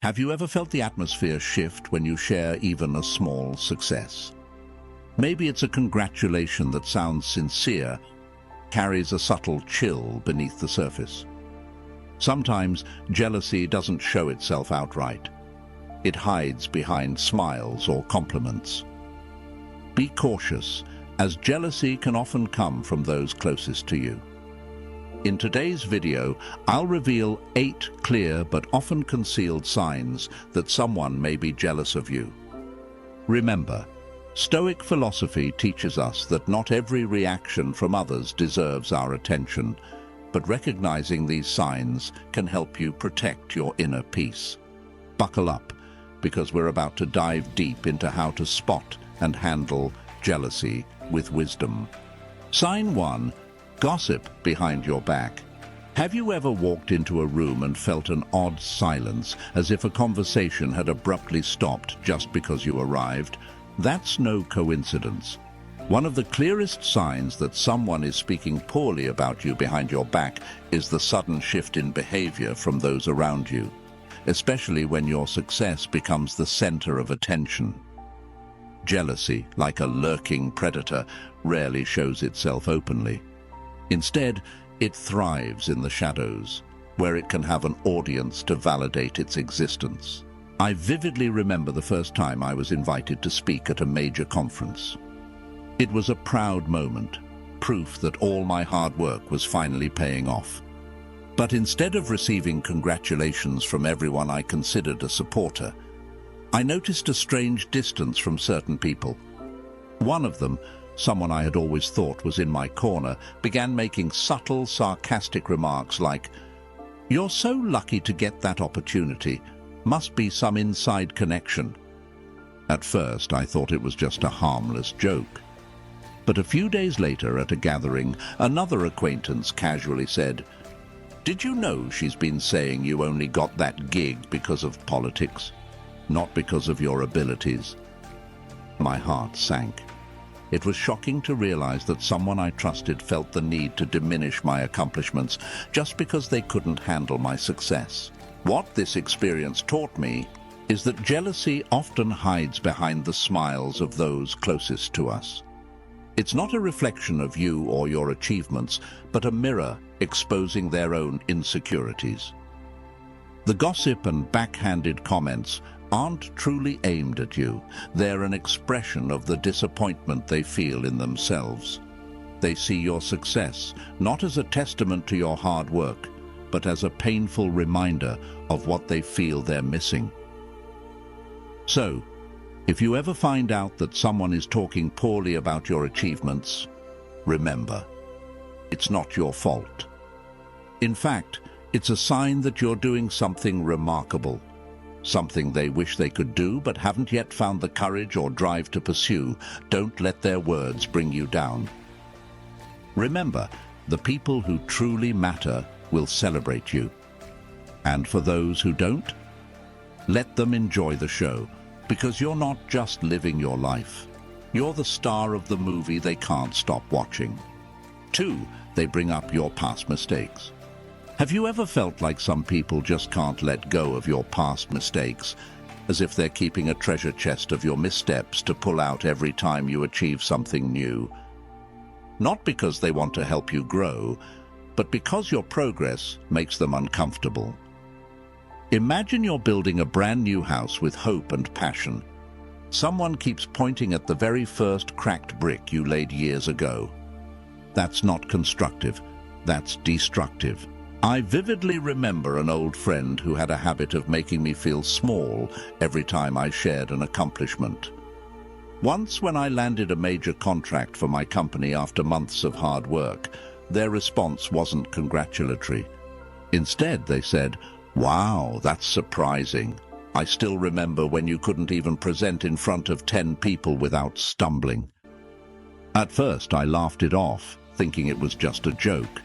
Have you ever felt the atmosphere shift when you share even a small success? Maybe it's a congratulation that sounds sincere, carries a subtle chill beneath the surface. Sometimes jealousy doesn't show itself outright. It hides behind smiles or compliments. Be cautious, as jealousy can often come from those closest to you. In today's video, I'll reveal 8 clear but often concealed signs that someone may be jealous of you. Remember, Stoic philosophy teaches us that not every reaction from others deserves our attention, but recognizing these signs can help you protect your inner peace. Buckle up, because we're about to dive deep into how to spot and handle jealousy with wisdom. Sign 1. Gossip behind your back. Have you ever walked into a room and felt an odd silence, as if a conversation had abruptly stopped just because you arrived? That's no coincidence. One of the clearest signs that someone is speaking poorly about you behind your back is the sudden shift in behavior from those around you, especially when your success becomes the center of attention. Jealousy, like a lurking predator, rarely shows itself openly. Instead, it thrives in the shadows, where it can have an audience to validate its existence. I vividly remember the first time I was invited to speak at a major conference. It was a proud moment, proof that all my hard work was finally paying off. But instead of receiving congratulations from everyone I considered a supporter, I noticed a strange distance from certain people. One of them, someone I had always thought was in my corner, began making subtle, sarcastic remarks like, "You're so lucky to get that opportunity. Must be some inside connection." At first, I thought it was just a harmless joke. But a few days later at a gathering, another acquaintance casually said, "Did you know she's been saying you only got that gig because of politics, not because of your abilities?" My heart sank. It was shocking to realize that someone I trusted felt the need to diminish my accomplishments just because they couldn't handle my success. What this experience taught me is that jealousy often hides behind the smiles of those closest to us. It's not a reflection of you or your achievements, but a mirror exposing their own insecurities. The gossip and backhanded comments aren't truly aimed at you. They're an expression of the disappointment they feel in themselves. They see your success not as a testament to your hard work, but as a painful reminder of what they feel they're missing. So, if you ever find out that someone is talking poorly about your achievements, remember, it's not your fault. In fact, it's a sign that you're doing something remarkable, something they wish they could do but haven't yet found the courage or drive to pursue. Don't let their words bring you down. Remember, the people who truly matter will celebrate you. And for those who don't, let them enjoy the show, because you're not just living your life. You're the star of the movie they can't stop watching. 2, they bring up your past mistakes. Have you ever felt like some people just can't let go of your past mistakes, as if they're keeping a treasure chest of your missteps to pull out every time you achieve something new? Not because they want to help you grow, but because your progress makes them uncomfortable. Imagine you're building a brand new house with hope and passion. Someone keeps pointing at the very first cracked brick you laid years ago. That's not constructive, that's destructive. I vividly remember an old friend who had a habit of making me feel small every time I shared an accomplishment. Once, when I landed a major contract for my company after months of hard work, their response wasn't congratulatory. Instead, they said, "Wow, that's surprising. I still remember when you couldn't even present in front of 10 people without stumbling." At first, I laughed it off, thinking it was just a joke.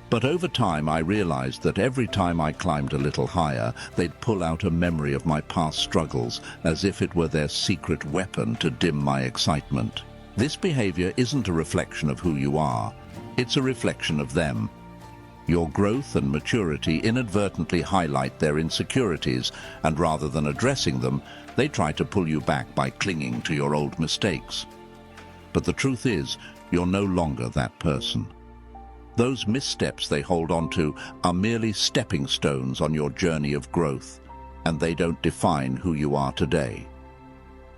But over time, I realized that every time I climbed a little higher, they'd pull out a memory of my past struggles, as if it were their secret weapon to dim my excitement. This behavior isn't a reflection of who you are. It's a reflection of them. Your growth and maturity inadvertently highlight their insecurities, and rather than addressing them, they try to pull you back by clinging to your old mistakes. But the truth is, you're no longer that person. Those missteps they hold on to are merely stepping stones on your journey of growth, and they don't define who you are today.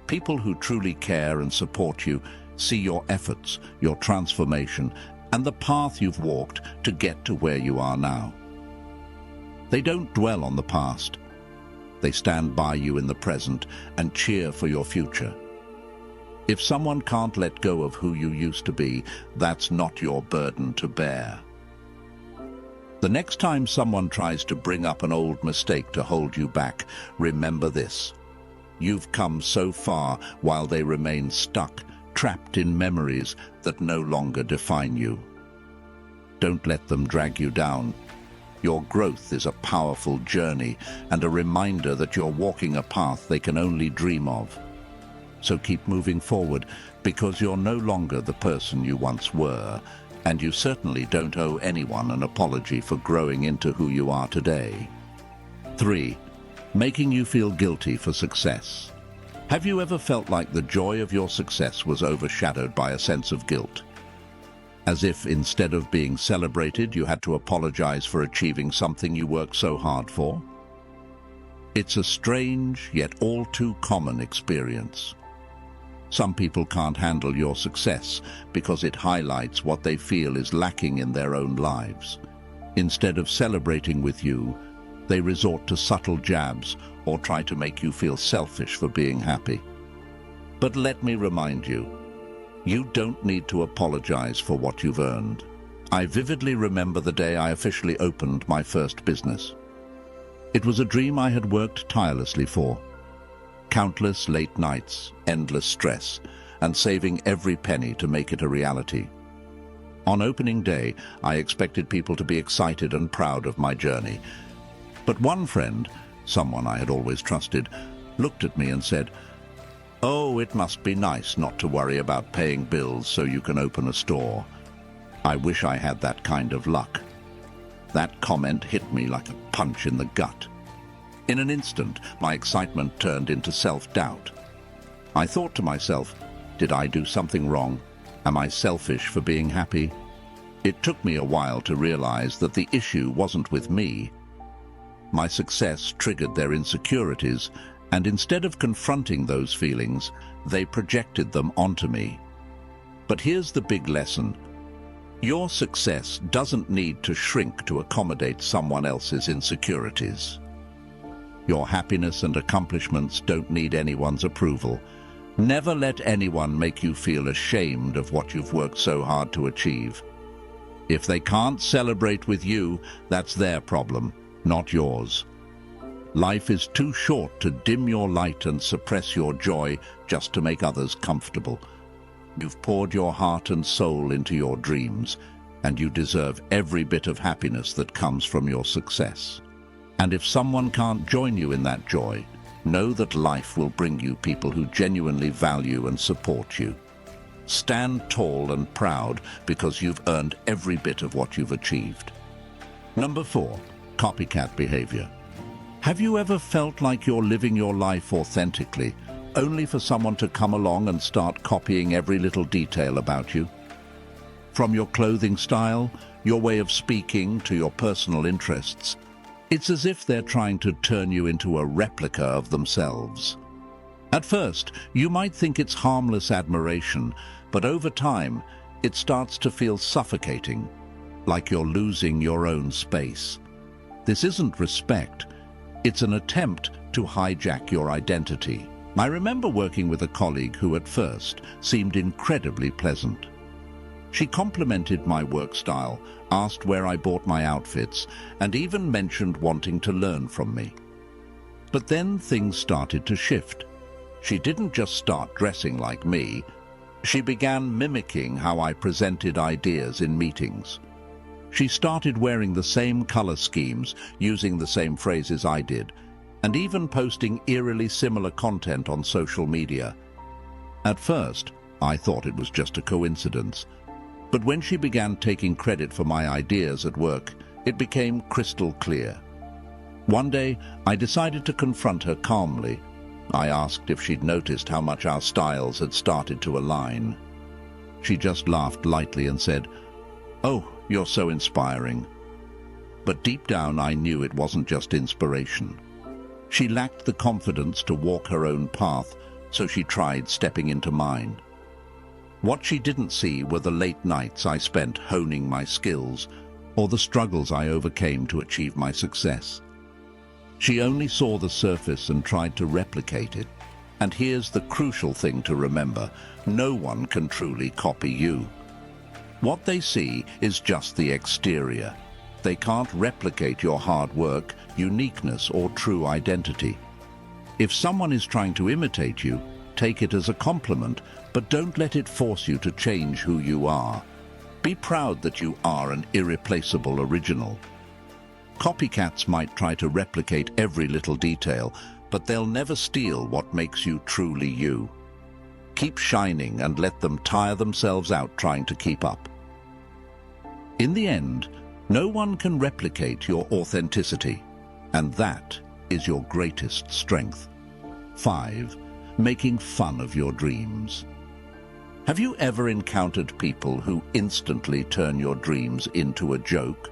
People who truly care and support you see your efforts, your transformation, and the path you've walked to get to where you are now. They don't dwell on the past. They stand by you in the present and cheer for your future. If someone can't let go of who you used to be, that's not your burden to bear. The next time someone tries to bring up an old mistake to hold you back, remember this. You've come so far while they remain stuck, trapped in memories that no longer define you. Don't let them drag you down. Your growth is a powerful journey and a reminder that you're walking a path they can only dream of. So keep moving forward, because you're no longer the person you once were, and you certainly don't owe anyone an apology for growing into who you are today. 3. Making you feel guilty for success. Have you ever felt like the joy of your success was overshadowed by a sense of guilt? As if instead of being celebrated, you had to apologize for achieving something you worked so hard for? It's a strange, yet all too common experience. Some people can't handle your success because it highlights what they feel is lacking in their own lives. Instead of celebrating with you, they resort to subtle jabs or try to make you feel selfish for being happy. But let me remind you, you don't need to apologize for what you've earned. I vividly remember the day I officially opened my first business. It was a dream I had worked tirelessly for. Countless late nights, endless stress, and saving every penny to make it a reality. On opening day, I expected people to be excited and proud of my journey. But one friend, someone I had always trusted, looked at me and said, "Oh, it must be nice not to worry about paying bills so you can open a store. I wish I had that kind of luck." That comment hit me like a punch in the gut. In an instant, my excitement turned into self-doubt. I thought to myself, did I do something wrong? Am I selfish for being happy? It took me a while to realize that the issue wasn't with me. My success triggered their insecurities, and instead of confronting those feelings, they projected them onto me. But here's the big lesson. Your success doesn't need to shrink to accommodate someone else's insecurities. Your happiness and accomplishments don't need anyone's approval. Never let anyone make you feel ashamed of what you've worked so hard to achieve. If they can't celebrate with you, that's their problem, not yours. Life is too short to dim your light and suppress your joy just to make others comfortable. You've poured your heart and soul into your dreams, and you deserve every bit of happiness that comes from your success. And if someone can't join you in that joy, know that life will bring you people who genuinely value and support you. Stand tall and proud because you've earned every bit of what you've achieved. Number 4, copycat behavior. Have you ever felt like you're living your life authentically, only for someone to come along and start copying every little detail about you? From your clothing style, your way of speaking, to your personal interests, it's as if they're trying to turn you into a replica of themselves. At first, you might think it's harmless admiration, but over time, it starts to feel suffocating, like you're losing your own space. This isn't respect, it's an attempt to hijack your identity. I remember working with a colleague who at first seemed incredibly pleasant. She complimented my work style, asked where I bought my outfits, and even mentioned wanting to learn from me. But then things started to shift. She didn't just start dressing like me, she began mimicking how I presented ideas in meetings. She started wearing the same color schemes, using the same phrases I did, and even posting eerily similar content on social media. At first, I thought it was just a coincidence. But when she began taking credit for my ideas at work, it became crystal clear. One day, I decided to confront her calmly. I asked if she'd noticed how much our styles had started to align. She just laughed lightly and said, "Oh, you're so inspiring." But deep down, I knew it wasn't just inspiration. She lacked the confidence to walk her own path, so she tried stepping into mine. What she didn't see were the late nights I spent honing my skills, or the struggles I overcame to achieve my success. She only saw the surface and tried to replicate it. And here's the crucial thing to remember: no one can truly copy you. What they see is just the exterior. They can't replicate your hard work, uniqueness, or true identity. If someone is trying to imitate you, take it as a compliment, but don't let it force you to change who you are. Be proud that you are an irreplaceable original. Copycats might try to replicate every little detail, but they'll never steal what makes you truly you. Keep shining and let them tire themselves out trying to keep up. In the end, no one can replicate your authenticity, and that is your greatest strength. 5. Making fun of your dreams. Have you ever encountered people who instantly turn your dreams into a joke?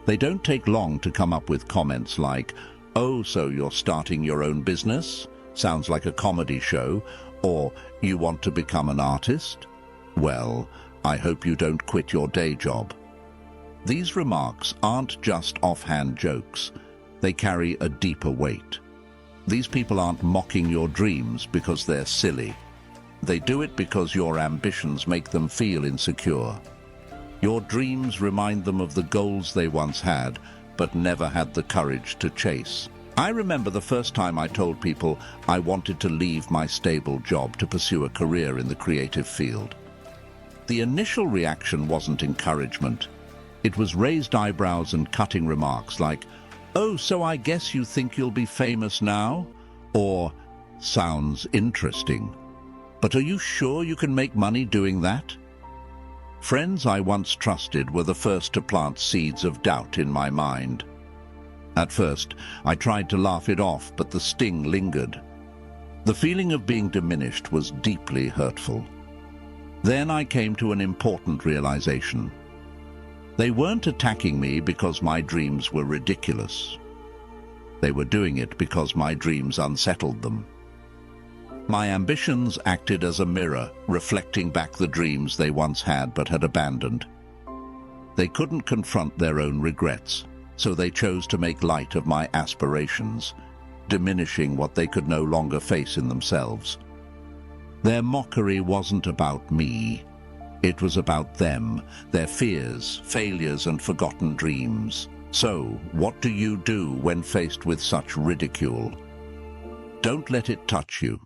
They don't take long to come up with comments like, "Oh, so you're starting your own business? Sounds like a comedy show," or "You want to become an artist? Well, I hope you don't quit your day job." These remarks aren't just offhand jokes. They carry a deeper weight. These people aren't mocking your dreams because they're silly. They do it because your ambitions make them feel insecure. Your dreams remind them of the goals they once had, but never had the courage to chase. I remember the first time I told people I wanted to leave my stable job to pursue a career in the creative field. The initial reaction wasn't encouragement. It was raised eyebrows and cutting remarks like, "Oh, so I guess you think you'll be famous now?" Or, "Sounds interesting. But are you sure you can make money doing that?" Friends I once trusted were the first to plant seeds of doubt in my mind. At first, I tried to laugh it off, but the sting lingered. The feeling of being diminished was deeply hurtful. Then I came to an important realization. They weren't attacking me because my dreams were ridiculous. They were doing it because my dreams unsettled them. My ambitions acted as a mirror, reflecting back the dreams they once had but had abandoned. They couldn't confront their own regrets, so they chose to make light of my aspirations, diminishing what they could no longer face in themselves. Their mockery wasn't about me. It was about them, their fears, failures, and forgotten dreams. So, what do you do when faced with such ridicule? Don't let it touch you.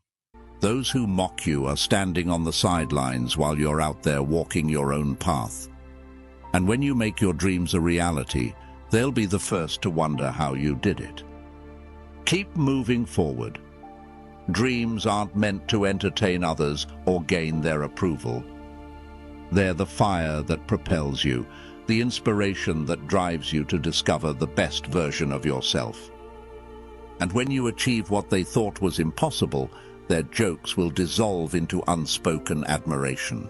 Those who mock you are standing on the sidelines while you're out there walking your own path. And when you make your dreams a reality, they'll be the first to wonder how you did it. Keep moving forward. Dreams aren't meant to entertain others or gain their approval. They're the fire that propels you, the inspiration that drives you to discover the best version of yourself. And when you achieve what they thought was impossible, their jokes will dissolve into unspoken admiration.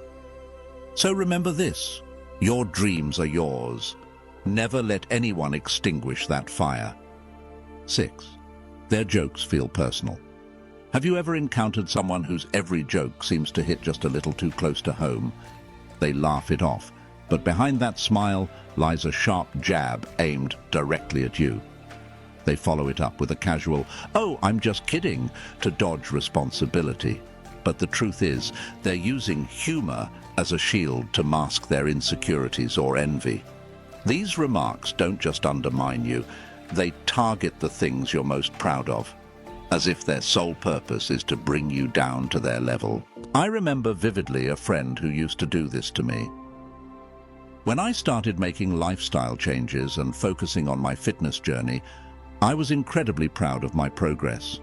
So remember this: your dreams are yours. Never let anyone extinguish that fire. 6. Their jokes feel personal. Have you ever encountered someone whose every joke seems to hit just a little too close to home? They laugh it off, but behind that smile lies a sharp jab aimed directly at you. They follow it up with a casual, "Oh, I'm just kidding," to dodge responsibility. But the truth is, they're using humor as a shield to mask their insecurities or envy. These remarks don't just undermine you, they target the things you're most proud of, as if their sole purpose is to bring you down to their level. I remember vividly a friend who used to do this to me. When I started making lifestyle changes and focusing on my fitness journey, I was incredibly proud of my progress.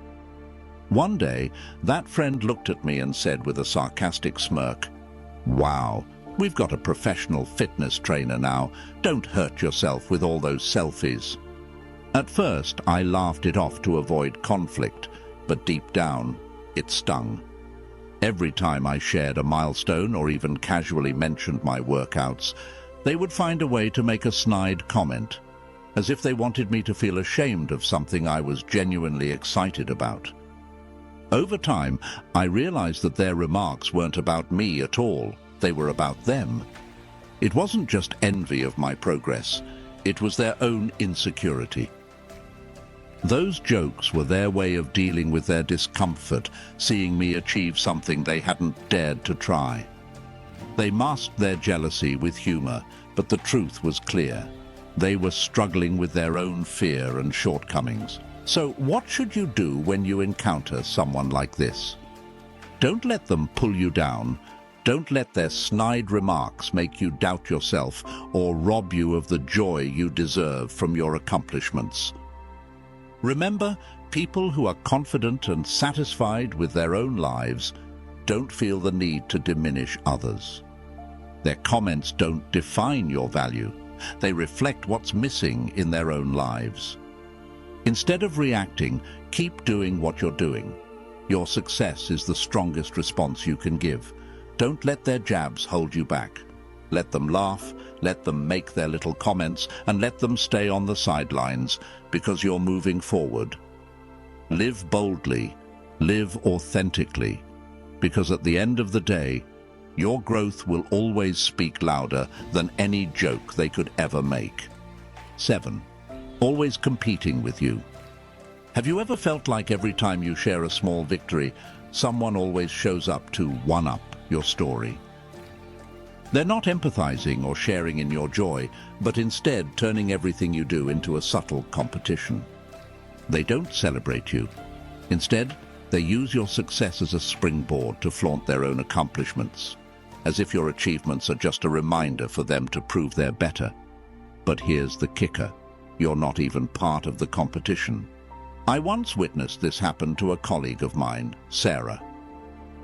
One day, that friend looked at me and said with a sarcastic smirk, "Wow, We've got a professional fitness trainer now. Don't hurt yourself with all those selfies. At first, I laughed it off to avoid conflict, but deep down, it stung. Every time I shared a milestone or even casually mentioned my workouts, they would find a way to make a snide comment, as if they wanted me to feel ashamed of something I was genuinely excited about. Over time, I realized that their remarks weren't about me at all. They were about them. It wasn't just envy of my progress. It was their own insecurity. Those jokes were their way of dealing with their discomfort, seeing me achieve something they hadn't dared to try. They masked their jealousy with humor, but the truth was clear. They were struggling with their own fear and shortcomings. So what should you do when you encounter someone like this? Don't let them pull you down. Don't let their snide remarks make you doubt yourself or rob you of the joy you deserve from your accomplishments. Remember, people who are confident and satisfied with their own lives don't feel the need to diminish others. Their comments don't define your value. They reflect what's missing in their own lives. Instead of reacting, keep doing what you're doing. Your success is the strongest response you can give. Don't let their jabs hold you back. Let them laugh, let them make their little comments, and let them stay on the sidelines, because you're moving forward. Live boldly, live authentically, because at the end of the day, your growth will always speak louder than any joke they could ever make. 7. Always competing with you. Have you ever felt like every time you share a small victory, someone always shows up to one-up your story? They're not empathizing or sharing in your joy, but instead turning everything you do into a subtle competition. They don't celebrate you. Instead, they use your success as a springboard to flaunt their own accomplishments, as if your achievements are just a reminder for them to prove they're better. But here's the kicker. You're not even part of the competition. I once witnessed this happen to a colleague of mine, Sarah.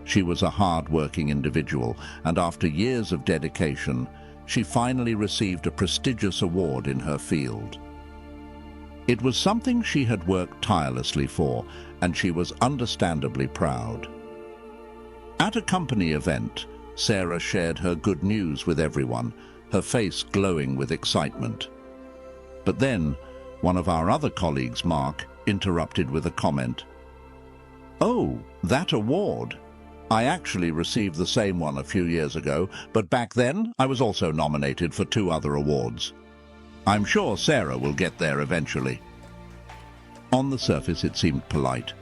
She was a hard-working individual, and after years of dedication, she finally received a prestigious award in her field. It was something she had worked tirelessly for, and she was understandably proud. At a company event, Sarah shared her good news with everyone, her face glowing with excitement. But then, one of our other colleagues, Mark, interrupted with a comment. "Oh, that award! I actually received the same one a few years ago, but back then I was also nominated for 2 other awards. I'm sure Sarah will get there eventually." On the surface it seemed polite,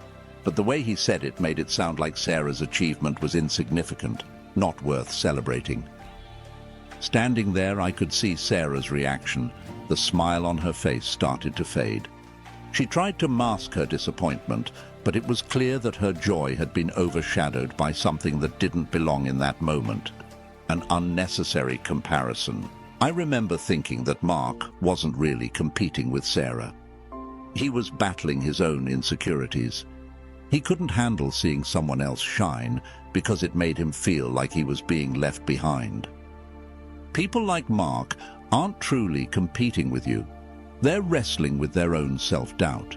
but the way he said it made it sound like Sarah's achievement was insignificant, not worth celebrating. Standing there, I could see Sarah's reaction. The smile on her face started to fade. She tried to mask her disappointment, but it was clear that her joy had been overshadowed by something that didn't belong in that moment, an unnecessary comparison. I remember thinking that Mark wasn't really competing with Sarah. He was battling his own insecurities. He couldn't handle seeing someone else shine because it made him feel like he was being left behind. People like Mark aren't truly competing with you. They're wrestling with their own self-doubt.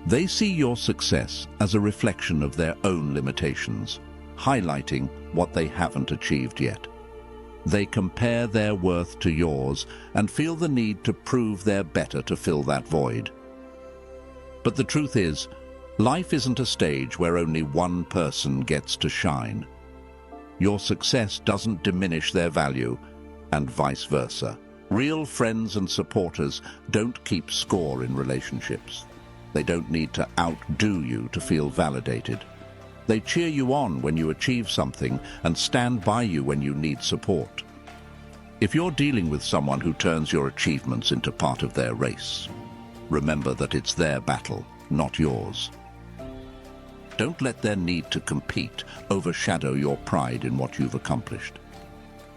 They see your success as a reflection of their own limitations, highlighting what they haven't achieved yet. They compare their worth to yours and feel the need to prove they're better to fill that void. But the truth is, life isn't a stage where only one person gets to shine. Your success doesn't diminish their value, and vice versa. Real friends and supporters don't keep score in relationships. They don't need to outdo you to feel validated. They cheer you on when you achieve something and stand by you when you need support. If you're dealing with someone who turns your achievements into part of their race, remember that it's their battle, not yours. Don't let their need to compete overshadow your pride in what you've accomplished.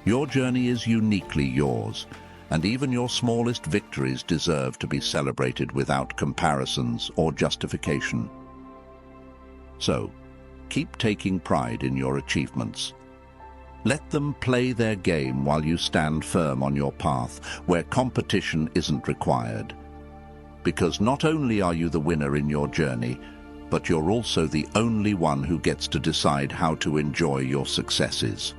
Your journey is uniquely yours, and even your smallest victories deserve to be celebrated without comparisons or justification. So, keep taking pride in your achievements. Let them play their game while you stand firm on your path, where competition isn't required. Because not only are you the winner in your journey, but you're also the only one who gets to decide how to enjoy your successes.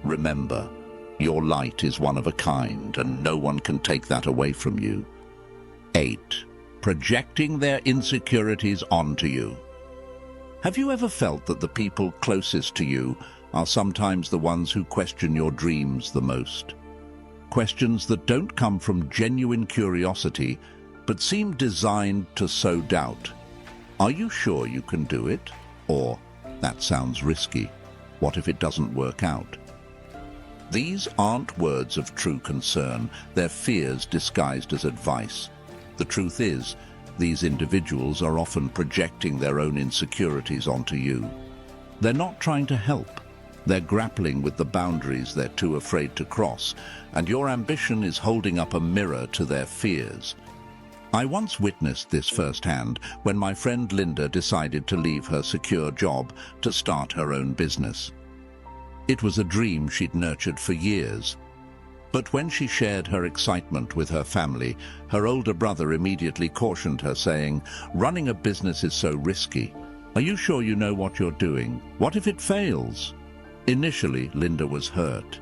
Remember, your light is one of a kind, and no one can take that away from you. 8. Projecting their insecurities onto you. Have you ever felt that the people closest to you are sometimes the ones who question your dreams the most? Questions that don't come from genuine curiosity, but seem designed to sow doubt. Are you sure you can do it? Or, that sounds risky. What if it doesn't work out? These aren't words of true concern. They're fears disguised as advice. The truth is, these individuals are often projecting their own insecurities onto you. They're not trying to help. They're grappling with the boundaries they're too afraid to cross, and your ambition is holding up a mirror to their fears. I once witnessed this firsthand when my friend Linda decided to leave her secure job to start her own business. It was a dream she'd nurtured for years. But when she shared her excitement with her family, her older brother immediately cautioned her, saying, "Running a business is so risky. Are you sure you know what you're doing? What if it fails?" Initially, Linda was hurt.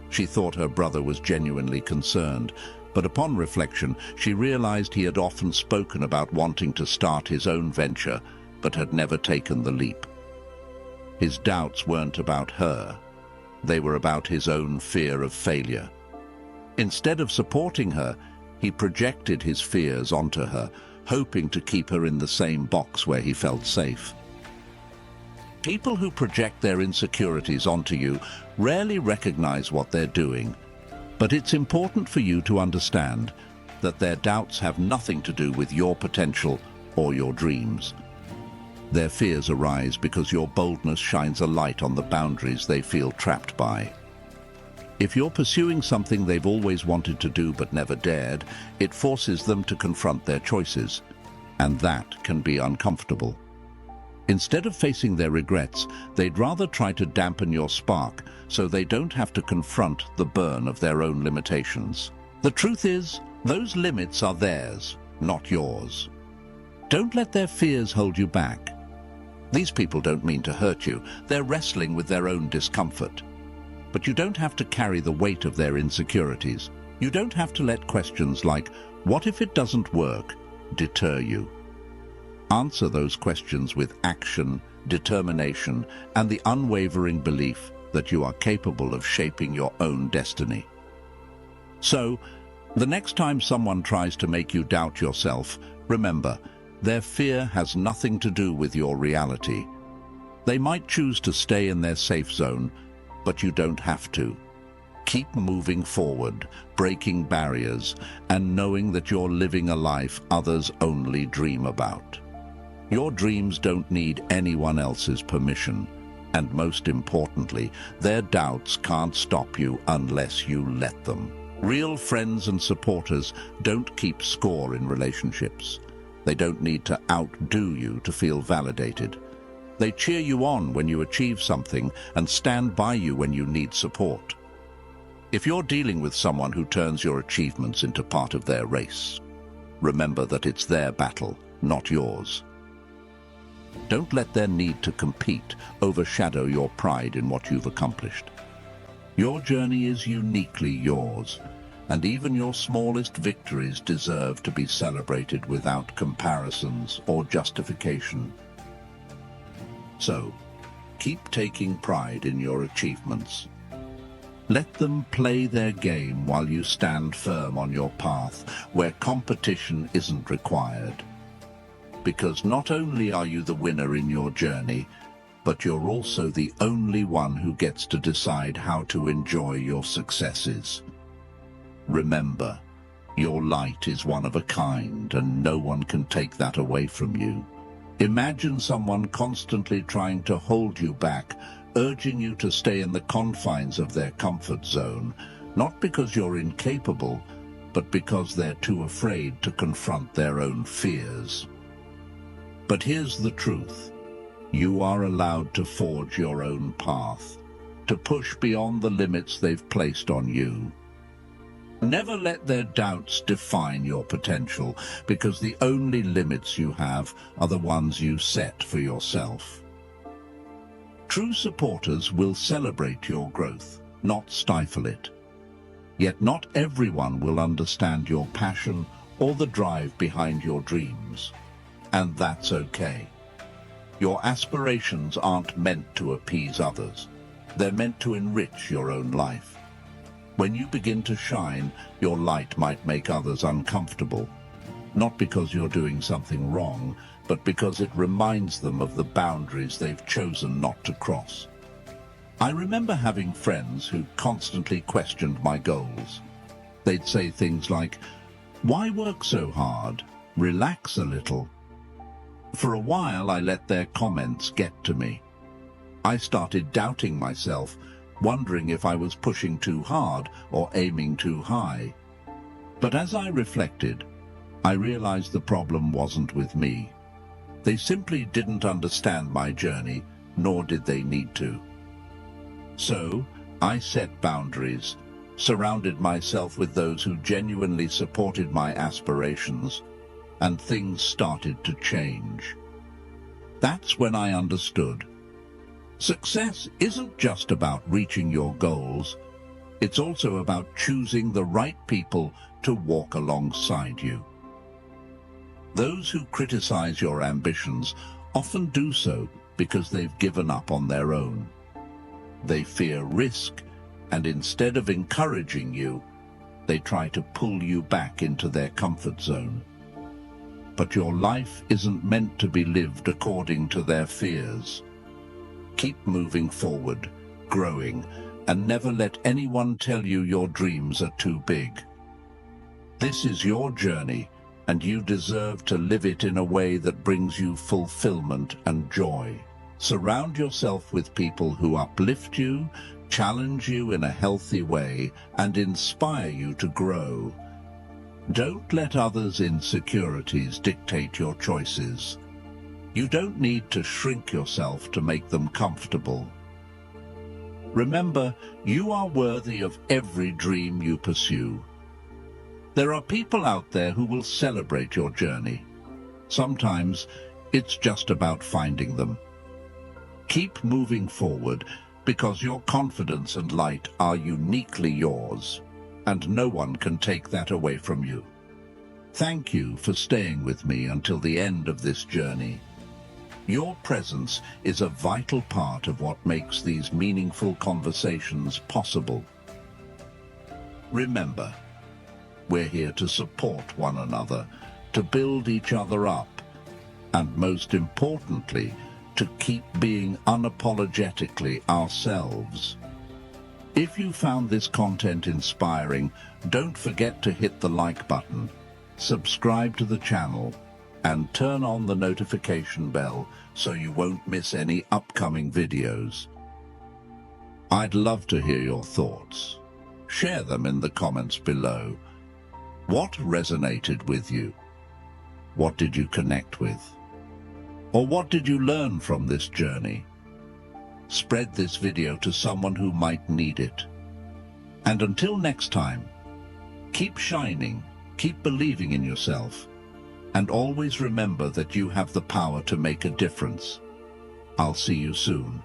She thought her brother was genuinely concerned, but upon reflection, she realized he had often spoken about wanting to start his own venture, but had never taken the leap. His doubts weren't about her. They were about his own fear of failure. Instead of supporting her, he projected his fears onto her, hoping to keep her in the same box where he felt safe. People who project their insecurities onto you rarely recognize what they're doing, but it's important for you to understand that their doubts have nothing to do with your potential or your dreams. Their fears arise because your boldness shines a light on the boundaries they feel trapped by. If you're pursuing something they've always wanted to do but never dared, it forces them to confront their choices, and that can be uncomfortable. Instead of facing their regrets, they'd rather try to dampen your spark so they don't have to confront the burn of their own limitations. The truth is, those limits are theirs, not yours. Don't let their fears hold you back. These people don't mean to hurt you. They're wrestling with their own discomfort. But you don't have to carry the weight of their insecurities. You don't have to let questions like, "What if it doesn't work?" deter you. Answer those questions with action, determination, and the unwavering belief that you are capable of shaping your own destiny. So, the next time someone tries to make you doubt yourself, remember, their fear has nothing to do with your reality. They might choose to stay in their safe zone, but you don't have to. Keep moving forward, breaking barriers, and knowing that you're living a life others only dream about. Your dreams don't need anyone else's permission, and most importantly, their doubts can't stop you unless you let them. Real friends and supporters don't keep score in relationships. They don't need to outdo you to feel validated. They cheer you on when you achieve something and stand by you when you need support. If you're dealing with someone who turns your achievements into part of their race, remember that it's their battle, not yours. Don't let their need to compete overshadow your pride in what you've accomplished. Your journey is uniquely yours, and even your smallest victories deserve to be celebrated without comparisons or justification. So, keep taking pride in your achievements. Let them play their game while you stand firm on your path, where competition isn't required. Because not only are you the winner in your journey, but you're also the only one who gets to decide how to enjoy your successes. Remember, your light is one of a kind, and no one can take that away from you. Imagine someone constantly trying to hold you back, urging you to stay in the confines of their comfort zone, not because you're incapable, but because they're too afraid to confront their own fears. But here's the truth. You are allowed to forge your own path, to push beyond the limits they've placed on you. Never let their doubts define your potential, because the only limits you have are the ones you set for yourself. True supporters will celebrate your growth, not stifle it. Yet not everyone will understand your passion or the drive behind your dreams, and that's okay. Your aspirations aren't meant to appease others. They're meant to enrich your own life. When you begin to shine, your light might make others uncomfortable, not because you're doing something wrong, but because it reminds them of the boundaries they've chosen not to cross. I remember having friends who constantly questioned my goals. They'd say things like, "Why work so hard? Relax a little." For a while, I let their comments get to me. I started doubting myself, wondering if I was pushing too hard or aiming too high. But as I reflected, I realized the problem wasn't with me. They simply didn't understand my journey, nor did they need to. So, I set boundaries, surrounded myself with those who genuinely supported my aspirations, and things started to change. That's when I understood. Success isn't just about reaching your goals, it's also about choosing the right people to walk alongside you. Those who criticize your ambitions often do so because they've given up on their own. They fear risk, and instead of encouraging you, they try to pull you back into their comfort zone. But your life isn't meant to be lived according to their fears. Keep moving forward, growing, and never let anyone tell you your dreams are too big. This is your journey, and you deserve to live it in a way that brings you fulfillment and joy. Surround yourself with people who uplift you, challenge you in a healthy way, and inspire you to grow. Don't let others' insecurities dictate your choices. You don't need to shrink yourself to make them comfortable. Remember, you are worthy of every dream you pursue. There are people out there who will celebrate your journey. Sometimes it's just about finding them. Keep moving forward, because your confidence and light are uniquely yours, and no one can take that away from you. Thank you for staying with me until the end of this journey. Your presence is a vital part of what makes these meaningful conversations possible. Remember, we're here to support one another, to build each other up, and most importantly, to keep being unapologetically ourselves. If you found this content inspiring, don't forget to hit the like button, subscribe to the channel, and turn on the notification bell so you won't miss any upcoming videos. I'd love to hear your thoughts. Share them in the comments below. What resonated with you? What did you connect with? Or what did you learn from this journey? Spread this video to someone who might need it. And until next time, keep shining, keep believing in yourself, and always remember that you have the power to make a difference. I'll see you soon.